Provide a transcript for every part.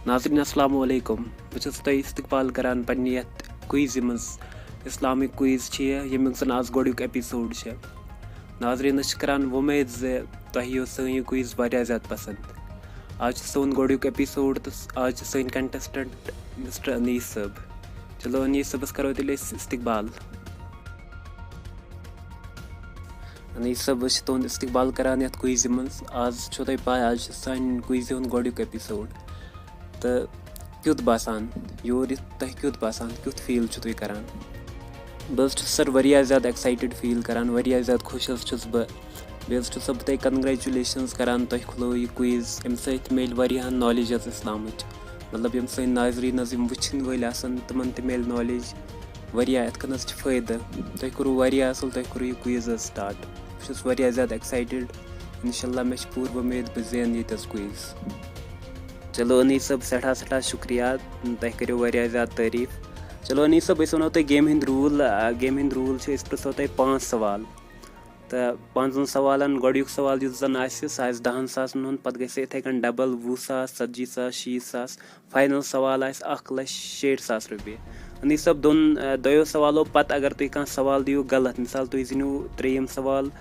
नाज़रीन अस्सलाम वालेकुम बस तुम इस्तकबाल करान पन्ने यथ क्विज़ मज इस्लामिक क्विज़ यमुक जन आज गोड़ुक एपिसोड नाज़रीन करान उम्मीद तुह यी सही क्विज़ वारिया ज़्यादा पसंद। आज सोन गोड़ुक एपिसोड तो आज सन कंटेस्टेंट मिस्टर अनीस साहब। चलो अनीस साहबस करो तेल इस्तकबाल। अनीस साहब तुंद इस्तकबाल करान यथ क्विज़ मज। आज छो तुह पाय आज सान क्विज़ हुंद गोड़ुक एपिसोड तो क्युत बासान योर तुह क्युत बासान क्युत फील तुम करान। बस सर वारिया ज़्यादा एक्साइटेड फील करान वारिया ज़्यादा खुश बस सब तुह कंग्रेचुलेशंस करान तुह खुलो यह क्विज़ अम सत मिल वारिया नॉलेज इस्लामच मतलब यम सन नाज़रीन यम वुचन वल आसन तमन त मिल नॉलेज वारिया यथ कन फ़ायदा तुह करू वारिया असल तुह करू यह क्विज़ स्टार्ट बस वारिया ज़्यादा एक्साइटेड इंशाल्लाह मे पूर उम्मीद बह ज़ेन ये क्विज़। चलो अनीस साहब सठा शुक्रिया तुह करो वारिया ज़्यादा तारीफ। चलो अनीस साहब अस वनो तुह गेम हिंद रूल रूल पृछो तुह 5 सवाल तो 5 सवालन गोड़ुक सवाल युस जन आसि सह आसि 10 सासन हुंद पत गसे इथे कन डबल 20,000 40,000 60,000 फाइनल सवाल आसि 1,60,000 रुपये। अनीस साहब दोयो सवालों पत अगर तुम कह सवाल दियो गलत मिसाल तुम जीनो 3यम सवाल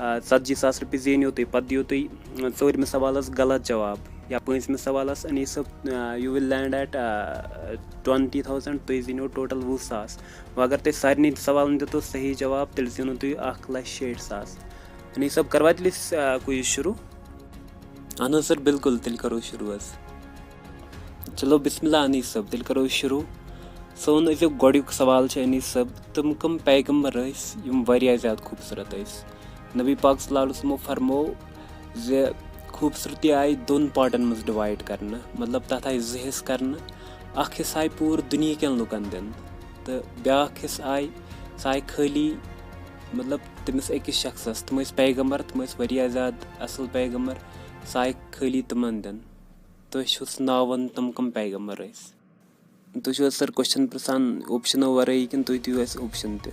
40,000 रुपये जीनो तुम पत दियो तुम 4 सवालस गलत जवाब या 5 सवालस अनीस साहब यू विल लैंड एट 20,000 तुम जीनो टोटल 20,000 अगर तुम सारे सवाल दितो सही जवाब तेल जीनो तुम 1,60,000। अनीस साहब करवा तेल क्विज शुरू। अहन सर बिल्कुल तेल करो शुरू। चलो बिस्मिल्लाह अनीस साहब तेल करो शुरू। सोन अजो गोड़ुक सवाल अनीस साहब तुम कम पैगम्बर यम वारिया ज़्यादा खूबसूरत नबी पाक सल्लल्लाहु अलैहि वसल्लम फरमो जे खूबसूरती आई 2 पार्टन मज डिवाइड करना मतलब तथ आई 2 हिस्स करना अख हिस्स आई पूर दुनिया कन लुकन दिन तो ब्याक हिस्स आई सह आई खाली मतलब तमिस अकिस शख्सस तम पैगम्बर तम वारिया ज़्यादा असल पैगम्बर सह आई खाली तमन दिन तुस नावन तम कम पैगम्बर तुम सर क्वेश्चन पृछान ऑप्शनो वराई कि तुम दियो ऑप्शन ते।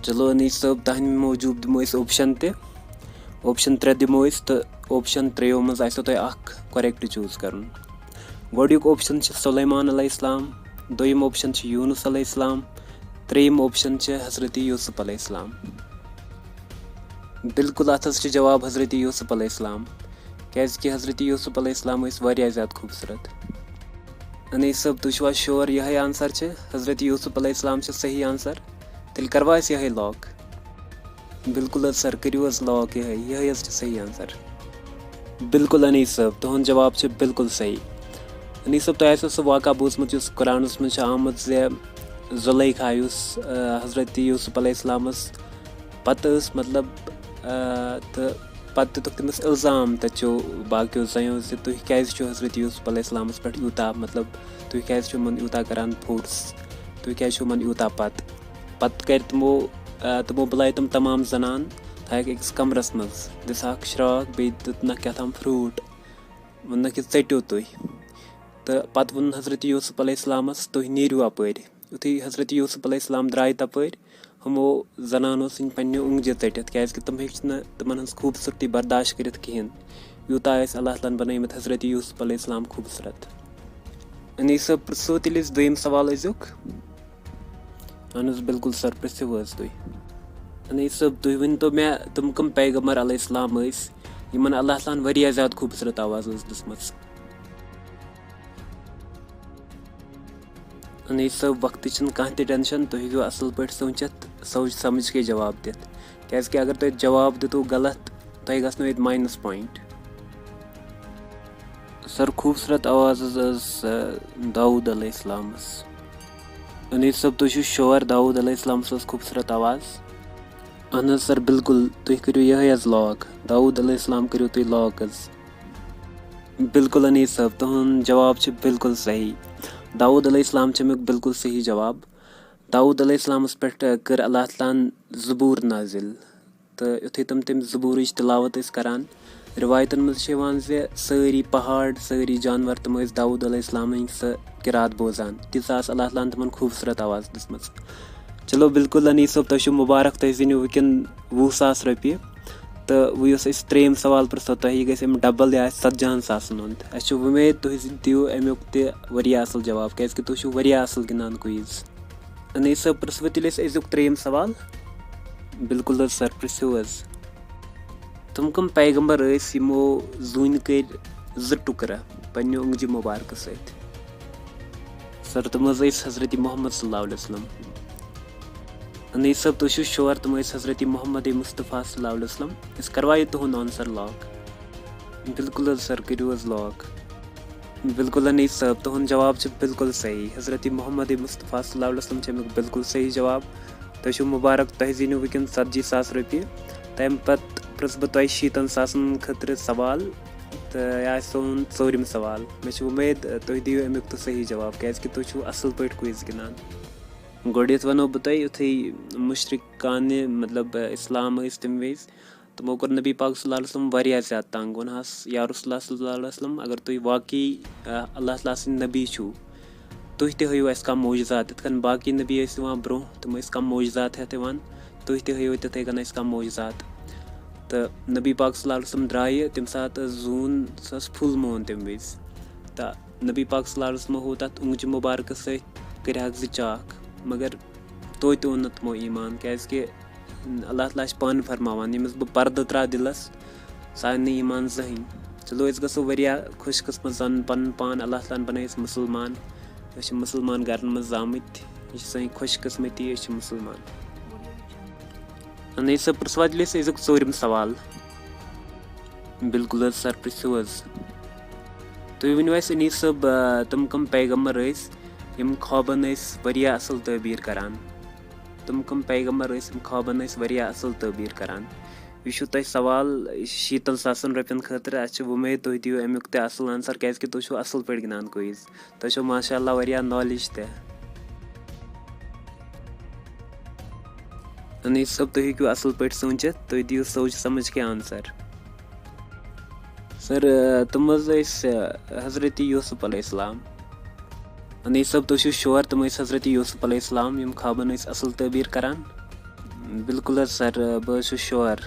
चलो अनीस साहब तहन मौजूद दिमो ऑप्शन ते ऑप्शन 3 दिमो तो ऑप्शन 3 मज तुह करेक्ट चूज कर। गोड़ुक ऑप्शन सुलेमान अलैहिस्सलाम दोयम ऑप्शन यूनुस अलैहिस्सलाम 3यम ऑप्शन हज़रत यूसुफ अलैहिस्सलाम। बिल्कुल अथस जवाब हज़रत यूसुफ अलैहिस्सलाम क्या हज़रत यूसुफ अलैहिस्सलाम वारिया ज़्यादा खूबसूरत। अनीस साहब तुम श्योर यह आंसर हज़रत यूसुफ अलैहिस्सलाम सही आंसर तेल करवा यह लॉक। बिल्कुल सर करो लॉक यह सही आंसर। बिल्कुल अनीस साहब तुहद जवाब बिल्कुल सही। अनीस साहब तुह सह वाक़ा बूझमुत कुरानस मज आमद जे जुलैखा हज़रत यूसुफ अलैहिस्सलामस पत मतलब तो पत दितुक तमिस इल्ज़ाम तचो बाकियो जयो जे तुह क्या हज़रत यूसुफ अलैहिस्सलामस पे यूता मतलब तुह क्या यूता करान फोर्स तुह क्या यूता पत कर तमो बुलाय तम तमाम जनान थक अकिस कमरस मज दिसाक श्राक बे दितन क्या फ्रूट वन चटो तुह तो पत वो हज़रत यूसुफ अलैहिस्सलामस तुह नीरू अपर युथी हज़रत यूसुफ अलैहिस्सलाम द्राय तपर हमो जनानो सिन पन्ने उंगजे चटित क्या तम हेन तमन हज खूबसूरती बर्दाश्त कर कहें यूता अल्लाह ताला बनैमत हज़रत यूसुफ अलैहिस्सलाम खूबसूरत। अनीस साहब पृछो तेल 2यम सवाल अजुक। अहन बिल्कुल सर पृछो तुम। अनीस साहब तुह वन तो मे तुम कम पैगम्बर अलैहिस्सलाम यमन अल्लाह ताला वारिया ज़्यादा खूबसूरत आवाज़ दिसमस। अनीस साहब वक्त कह टेंशन तुह हेको असल पे सोचित सोच समझ के जवाब दित क्या अगर तुम जवाब दितो गलत तुह गो ये माइनस पॉइंट। सर खूबसूरत आवाज़ दाऊद अलैहिस्सलामस। अनीस साहब तुह श्योर दाऊद अलैहिस्सलामस खूबसूरत आवाज़। अहन सर बिल्कुल तुह करो यह लॉक दाऊद अलैहिस्सलाम करो तुह लॉक। बिल्कुल अनीस साहब तुहद जवाब बिल्कुल सही दाऊद अलैहिस्सलाम अमुक बिल्कुल सही जवाब। दाऊद अलैहिस्सलामस पे कर अल्लाह ताला ज़बूर नाजिल तो युथे तम ज़बूर तिलावत करान रिवायतन मज जे सारी पहाड़ सारी जानवर तम दाऊद अलैहिस्सलाम सह किरात बोजान तीसा अल्लाह ताला तमन खूबसूरत आवाज़ दिसमस। चलो बिल्कुल अनीस साहब तुह मुबारक तुह जीनो वुकन 20,000 रुपये तो वह यस त्रेम सवाल पृथो तुम यह गई डबल यह 70 सासन हुंद अस उम्मीद तुम दियो अमुक तह असल जवाब क्या तुम असल गिंदान क्विज अनीस सब पृथ्व तेल अजुक त्रेम सवाल बिल्कुल सर पृथ्व तुम कम पैगंबर यमो जून कर 2 टुकरा पन्ने उंगजी मुबारक सत सर तुम हजरत मोहम्मद सल्लल्लाहु अलैहि वसल्लम अनीस सब तुम श्योर तुम हजरत मोहम्मद मुस्तफ़ा सल्लल्लाहु अलैहि वसल्लम इस करवाए तुहद आंसर लॉक बिल्कुल सर करू लॉक बिल्कुल अनीस साहब तुहद जवाब बिल्कुल सही हजरत मोहम्मद मुस्तफ़ा सल्लल्लाहु अलैहि वसल्लम अमुक बिल्कुल सही जवाब तुम मुबारक तुम जीनो वनकन 70,000 रुपये तम पत् पृछ बह तुम 70,000 खतर सवाल तो यह सोन 4 सवाल मे उम्मीद तुम दियो अमुक तो सही जवाब क्या तुम असल पे क्विज गिंदान गोडियत वनो बह तुम युथै मुशरिकान मतलब इस्लाम तम वज तमो कोर नबी पाक सल्लल्लाहु अलैहि वसल्लम वारिया ज़्यादा तंग वनहस या रसूलुल्लाह सल्लल्लाहु अलैहि वसल्लम अगर तुम वाकई अल्लाह ताला सद नबी छू तुम तह हयु अस कम मोजज़ात इतकन बाकी नबी ब्रो तम कम मोजज़ात हेत तुम तह हयु तिथे कन कम मोजज़ात तो नबी पाक सल्लल्लाहु अलैहि वसल्लम द्राय तम सात जून फुल मून तम वज तो नबी पाक सल्लल्लाहु अलैहि वसल्लम हो तथ उंगज मुबारक सत कर चाक मगर तो ओन तमो ईमान क्या अल्लाह ताला पान फरमान यमिस बह पर्द त्रा दिलस सह आन ईमान जहन चलो अस गो खुश किस्मत जान पन पान अल्लाह ताला बनाई मुसलमान मुसलमान घर मज आमत यह सी खुश किस्मती मुसलमान अनीस सब पृथ्वा दिल अजुक 4 सवाल बिल्कुल सर पृथ्व तुम वनो अनीस सब तुम कम पैगम्बर यम ख्वाबन असल तबीर करान तुम कम पैगम्बर यम ख्वाबन असल तबीर करान यह तुम सवाल 70,000 रुपयन खतर अस उम्मीद तुम दियो अमुक तह असल आंसर क्या तुम असल पे गिंदान क्विज तुम माशाअल्लाह नॉलेज तह अनीस सब तुम हूँ असल पे सोचित तुम दियो सोच समझ के आंसर सर तुम हजरत यूसुफ अलैहिस्सलाम अनीस सब तुम श्योर तुम हजरत यूसुफ अलैहिस्सलाम यम ख्वाबन असल तबीर करान बिल्कुल सर बह श्योर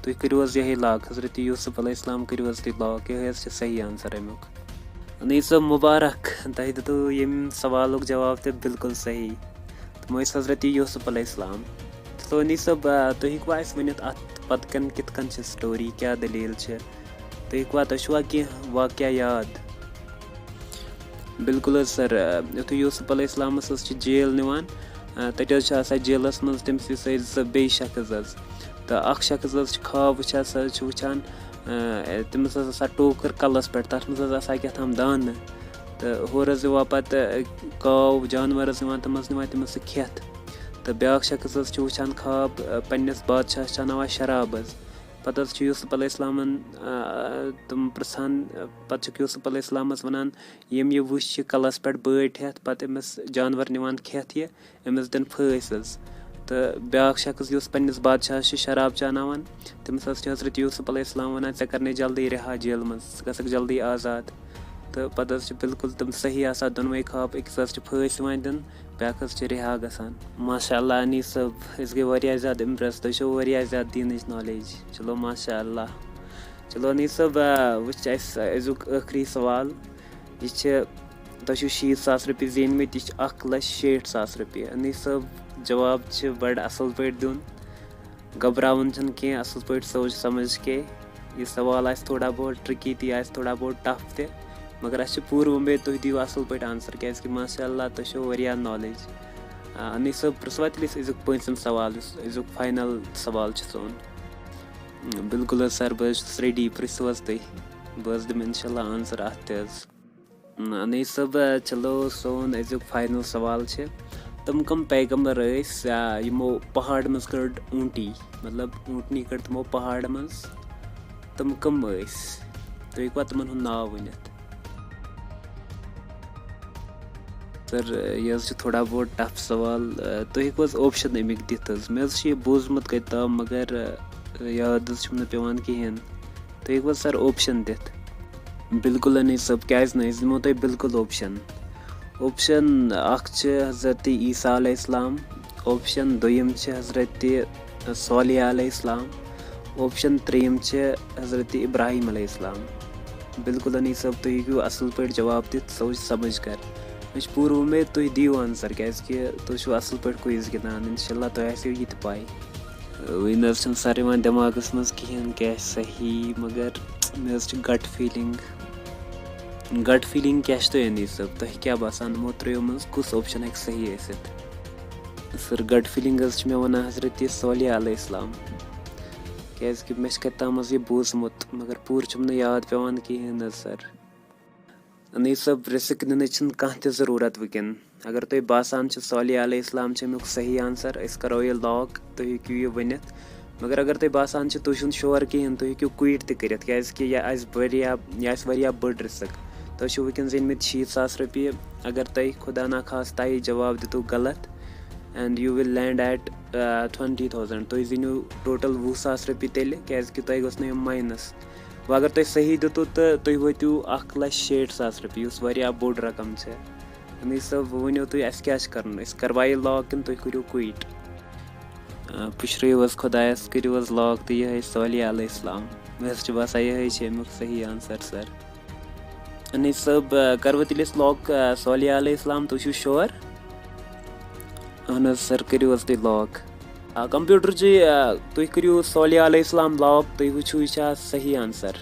तुम करो यही लॉक हजरत यूसुफ अलैहिस्सलाम करो तुम लॉक यह सही आंसर अमुक अनीस सब मुबारक तुम दितो यम सवाल जवाब तो बिल्कुल सही तुम हजरत यूसुफ अलैहिस्सलाम तो अनीस सब तुम हूँ वनित अत पत्कन कितकन स्टोरी क्या दलील तुम हूँ तुम कह वाक़या याद बिल्कुल सर युथ यूसुफ अलैहिस्सलामस जेल निवान तत जेलस मज तमस बे शख्स तो अख शख्स ख्वाब वुचान तमस टोकर कलस पे तथ मज क्या तम दान तो होर पे काव जानवर तमस खेत तो ब्याक शख्स वुचान ख्वाब पन्नस बादशाह चनावा शराब पत यूसुफ अलैहिस्सलामन तुम पृछान पे यूसुफ अलैहिस्सलामस वनान यम यह वुच कलस पे बट हेत पत अमिस जानवर निवान खेत यह अमिस दिन फस तो ब्याक शख्स युस पन्नस बादशाह शराब चनावान तमिस हजरत यूसुफ अलैहिस्सलाम वनान चे करने जल्दी रिहा जेल मज गसक जल्दी आज़ाद तो पत बिल्कुल तुम सही आसान दोनवे ख्वाब अकिस फस दिन ब्याक रिहा गसान माशाअल्लाह अनीस सब अस गई ज़्यादा इम्प्रेस तुम ज़्यादा दीनच नॉलेज चलो माशाअल्लाह चलो अनीस सब वुच अजुक आखिरी सवाल यह तुम 60,000 रुपये जीनमत यह 1,60,000 रुपये अनीस सब जवाब बड़ असल पे दिन घबरावन कह असल पे सोच समझ के यह सवाल आ थोड़ा बहुत ट्रिकी ती आ थोड़ा बहुत टफ ते मगर अस पूर उम्मीद तुम दियो असल पे आंसर क्या माशाअल्लाह तुम नॉलेज अनीस सब पृछवा तेल अजुक 5th सवाल अजुक फाइनल सवाल सोन बिल्कुल सर बस रेडी पृछव तुम बस दिम इंशाल्लाह आंसर अत अनीस सब चलो सोन अजुक फाइनल सवाल तुम कम पैगम्बर यमो पहाड़ मज कड़ ऊँटी मतलब ऊँटनी कड़ तमो पहाड़ मज तुम कम तुम हूँ तमन हुंद नाव वनित सर यह थोड़ा बहुत टफ सवाल तुम हूँ ऑप्शन अमिक दित मे बोजमुत कई ताम मगर याद पेवान कहें तुम हूँ सर ऑप्शन दित बिल्कुल अनीस सब क्या दिमो तुम बिल्कुल ऑप्शन हजरत ईसा अलैहिस्सलाम ऑप्शन दोयम हजरत सालिह अलैहिस्सलाम ऑप्शन 3 हज़रत इब्राहिम अलैहिस्सलाम। बिल्कुल अनीस सब तुम हेकू असल पे जवाब दित सोच समझ कर। मे पूरी उम्मीद तुम दियो आंसर क्या तुम असल पे क्विज गिंदान इंशाल्लाह तुम आसो ये पाई। वह सर दिमागस मज कहें क्या सही मगर मे गट फीलिंग क्या तुम अनीस सब तुम क्या बसान मो त्रो मज कुस ऑप्शन हे सही सर गट फीलिंग मे वन हज़रत सोलिह अलैहिस्सलाम क्या मे कम यह बूजमुत मगर पूर याद पेवान कहें सर। अनीस सब रिस्क नीन कह ज़रूरत वैन अगर तुम बासान सोलिह अलैहिस्सलाम अमुक सही आंसर अस करो यह लॉक तुम हेकू यह वनित मगर अगर तुम बासान तुम श्योर कहें तुम हेकू क्विट तक यह बड़ रिस्क तुम वैन जिनमित 60,000 रुपये अगर तुम खुदा ना खास्ता यह जवाब दितु गलत and you will land at 20,000 तुम जिनो टोटल 20,000 रुपये तेल क्या तुम गो माइनस वह अगर तुम सही दितु तो तुम वोतु 1,60,000 रुपये उस बोड़ रकम अमीर सब वनो तुम अस क्या कर करवा यह लॉक कि तुम करो क्विट पुशरव खुदायस करो लॉक तो यह सोलिह अलैहिस्सलाम मे बसान यह अमुक सही आंसर सर। अनीस सब करो तेल लॉक सोलिह अलैहिस्सलाम तुम श्योर अहन सर करो तुम लॉक कंप्यूटर जी तुम करो सोलिह अलैहिस्सलाम लॉक तुम वो यह सही आंसर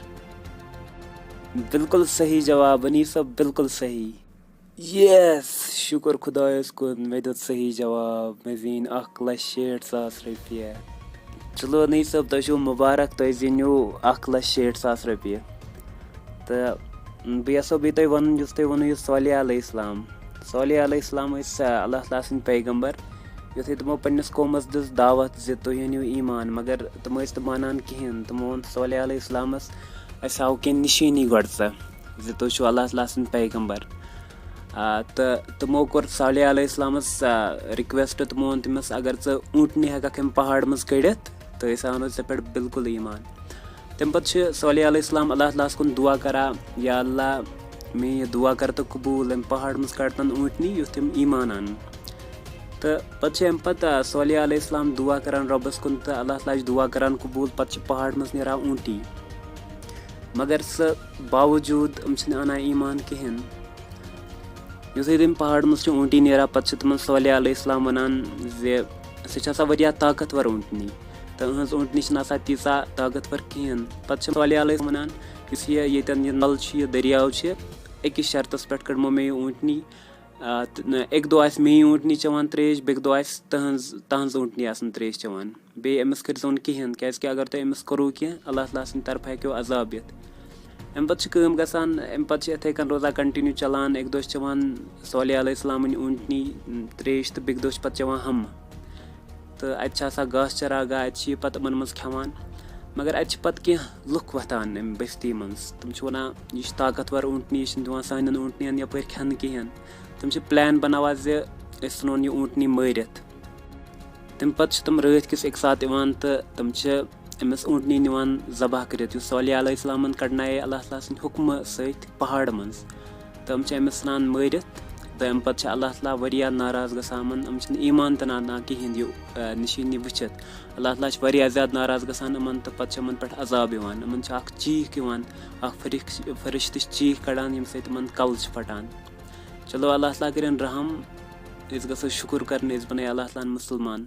बिल्कुल सही जवाब अनीस सब बिल्कुल सही यस शुक्र खुदायस कुन मे दुत सही जवाब मे जीन 1,60,000 रुपये। चलो अनीस सब तुम मुबारक तुम जीनो 1,60,000 रुपये तो बह बी तुम वन तुम वो सोलिह अलैहिस्सलाम अल्लाह ताला सद पैगम्बर युथे तमो पन्निस कौमस दिस दावत जे तुम अनिव ईमान मगर तुम मानान कहें तमो वो सोलिह अलैहिस्सलामस अस हाव कह निशानी गो जे तुम अल्लाह ताला सद पैगम्बर तो तमो कोर सोलिह अलैहिस्सलामस रिक्वेस्ट तमो वो तमिस अगर ऊँटनी हेकख पहाड़ मज कड़ित तो अस आनो पे बिल्कुल ईमान तम पे सोलिह अलैहिस्सलाम अल्लाह ताला कुन दुआ करा या अल्लाह मे यह दुआ कर तो कबूल अम पहाड़ मज कड़तन ऊँटनी युथ तम ईमान आन तो पे सोलिह अलैहिस्सलाम दुआ करान रब्बस कुन तो अल्लाह ताला दुआ करान कबूल पे पहाड़ मज नेरा ऊँटी मगर बावजूद आना ईमान कहें युथे तम पहाड़ मज ऊँटी नेरा पे तम सोलिह अलैहिस्सलाम वनान जे सह ताकतवर ऊँटनी तो अहज ऊँटनी तीसा ताकतवर कहें पे सोलिह अलैहिस्सलाम वनान ये नल यह दरियाव अकिस शर्तस पे कड़मो मे ऊँटनी एक दो आस मे ऊँटनी चवान त्रेश बेक दो आस तहज ऊँटनी आसन त्रेश चवान बे अमिस करो कहें क्या अगर तुम अमिस करो कह अल्लाह ताला सद तरफ हेको अजाब यत अम पे गसान अम पे इथे कन रोजा कंटिन्यू चलान एक दो चवान सोलिह अलैहिस्सलाम ऊँटनी त्रेश तो बेक दो पे चवान हम तो अत घास चरागा अत पे मज खेवान मगर अत कह लुक वथान अम बस्ती मज तुम वन यह ताकतवर ऊँटनी यह दिवान सान ऊँटन यप खेन कहें तुम प्लान बनावा जे वन यह ऊँटनी मारित तम पे तुम रात किस एक साथ तो तुम अमिस ऊँटनी निवान जबह कर सोलिह अलैहिस्सलाम कड़नाए अल्लाह ताला सद हुक्म सत पहाड़ मज तम अमिस सान मारित तो अम पे अल्लाह ताला वरिया नाराज गसान अम ईमान तन आना कहें यह निशानी वुचित अल्लाह ताला वरिया ज़्यादा नाराज गसान अमन तो पे पे अजाब अमन चीख फरिश्त चीख कड़ान यम सत कल फटान। चलो अल्लाह ताला करें रहम अस गो शुक्र कर बनाए अल्लाह ताला मुसलमान।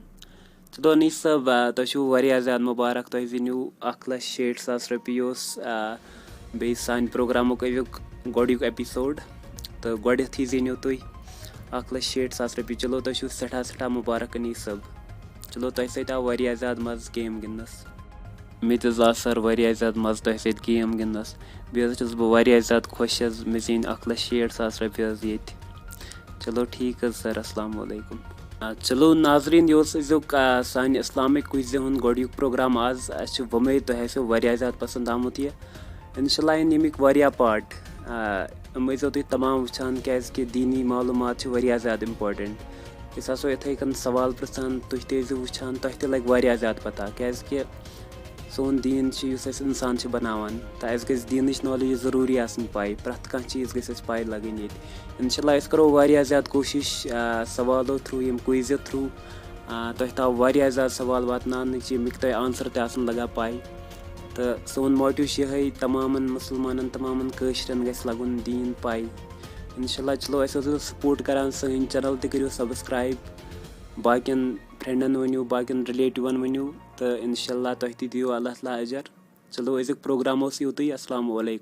चलो अनीस सब तुम ज़्यादा मुबारक तुम जीनो 1,60,000 रुपये बे सान प्रोग्रामुक अव्युक गोडुक एपिसोड तो गोडथी जीनो तुम 1,60,000 रुपये। चलो तुम सठा मुबारक अनीस सब। चलो तुम सत आव ज़्यादा मज गेम गिंदनस मे सर ज़्यादा मज तुम सत गेम गिंदनस बस बह ज़्यादा खुश मे जीन 1,60,000 रुपये ये। चलो ठीक है सर अस्सलाम वालेकुम। चलो नाजरीन यह सान इस्लामिक क्विज़ हुंद गोडुक प्रोग्राम आज उम्मीद तुम ज़्यादा पसंद आमुत यह इंशाल्लाह यमिक पार्ट तुम तमाम वुचान क्या दीनी मालूमात ज़्यादा इम्पोर्टेंट अस आसो इथे कन सवाल पृछान तुम वुचान तुम लग ज़्यादा पता क्या सोन दीन इंसान बनावान तो अस गई दीन नॉलेज ज़रूरी पाई प्रत कह चीज़ गई पाई लगन ये इंशाल्लाह करो ज़्यादा कोशिश सवालों थ्रू यम क्विज़ थ्रू तोह ताव वारिया ज़्यादा सवाल वातनावनच यमिक तोह आंसर ते आसन लगा पाए तो सोन मोटिव यही तमामन मुसलमानन तमामन कशरन गस लगुन दीन पाए इंशाल्लाह। चलो अस सपोर्ट करान सन चैनल ते करियो सब्सक्राइब बाकियन फ्रेंडन वनियो बाकियन रिलेटिवन वनियो तो इंशाल्लाह तोह ते दियो अल्लाह ताला अजर। चलो अजुक प्रोग्राम ओस युतुई। अस्सलामु अलैकुम।